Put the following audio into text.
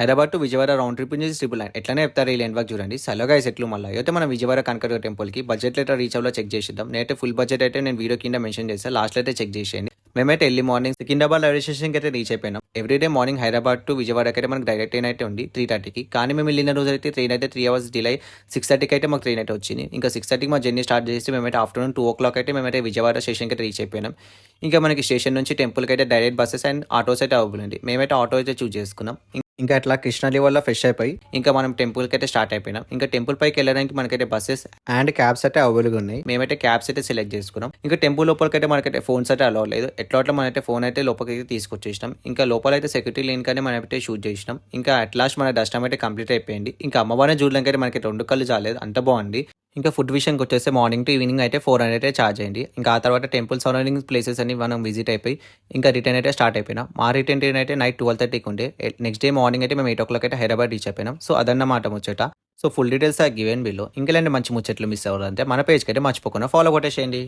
Hyderabad to Vijayawada round trip నుంచి triple nine ఎట్లనే చెప్తారు ఈ లైన్ వర్క్ చూడండి. సలోగా ఎట్లు మళ్ళీ అయితే మనం విజయవాడ కనకదుర్గ టెంపుల్కి బడ్జెట్ లెటర్ రీచ్ అవ్వలో చెక్ చేసిద్దాం. నేనైతే ఫుల్ బడ్జెట్ అయితే నేను వీడియో కింద మెన్షన్ చేస్తాను, లాస్ట్ అయితే చెక్ చేసేయండి. మేమైతే ఎర్లీ మార్నింగ్ సికింద్రాబాద్ రైల్వే స్టేషన్కి అయితే రీచ్ అయిపోయినాం. ఎవ్రీడే మార్నింగ్ హైదరాబాద్ టు విజయవాడకి అయితే మనకు డైరెక్ట్ ట్రైన్ అయితే ఉంది 3:30కి. కానీ మేము వెళ్ళిన రోజు అయితే ట్రైన్ అయితే 3 hours డిలే 6:30కి అయితే మాకు ట్రైన్ అయితే వచ్చింది. ఇంకా 6:30కి మా జర్నీ స్టార్ట్ చేసి మేమైతే ఆఫ్టర్నూన్ 2 o'clock అయితే మేమైతే విజయవాడ స్టేషన్కి అయితే రీచ్ అయిపోయినాం. ఇంకా మనకి స్టేషన్ నుంచి టెంపుల్కి అయితే డైరెక్ట్ బస్సెస్ అండ్ ఆటోస్ అయితే అవైలబుల్ ఉంది. మేమైతే ఆటో అయితే చూస్ చేసుకున్నాం. ఇంకా అట్లా కృష్ణ లెవెల్లో ఫ్రెష్ అయిపోయి ఇంకా మనం టెంపుల్కి అయితే స్టార్ట్ అయిపోయినాం. ఇంకా టెంపుల్ పైకి వెళ్ళడానికి మనకైతే బస్సెస్ అండ్ క్యాబ్స్ అయితే అవైలబుల్ ఉన్నాయి. మేమైతే క్యాబ్స్ అయితే సెలెక్ట్ చేసుకున్నాం. ఇంకా టెంపుల్ లోపలికి అయితే మనకైతే ఫోన్స్ అయితే అలౌ లేదు. ఎట్లా మనైతే ఫోన్ అయితే లోపలికి అయితే తీసుకొచ్చేసినాం. ఇంకా లోపల అయితే సెక్యూరిటీ లేని కానీ మనం అయితే షూట్ చేసినాం. ఇంకా అట్ లాస్ట్ మన దర్శనం అయితే కంప్లీట్ అయిపోయింది. ఇంకా అమ్మవారిని చూడడానికి అయితే మనకి 2 కళ్ళు చాలేదు, అంత బాగుంది. ఇంకా ఫుడ్ విషయానికి వచ్చేస్తే మార్నింగ్ టు ఈవినింగ్ అయితే 400 అయితే ఛార్జ్ అయ్యింది. ఇంకా ఆ తర్వాత టెంపుల్ సరౌండింగ్ ప్లేసెస్ అన్ని మనం విజిట్ అయిపోయి ఇంకా రిటర్న్ అయితే స్టార్ట్ అయిపోయినాం. మా రిటర్న్ ట్రైన్ అయితే నైట్ 12:30కి ఉండే. నెక్స్ట్ డే మార్నింగ్ అయితే మేము 8 o'clock అయితే హైదరాబాద్ రీచ్ అయిపోయినాం. సో అదన్నమాట ముచ్చట. So full details given below. ఇంకెలాంటి మంచి ముచ్చట్లు మిస్ అవ్వాలంటే మన పేజ్కి అయితే మర్చిపోకుండా ఫాలో కొట్టేసేయండి.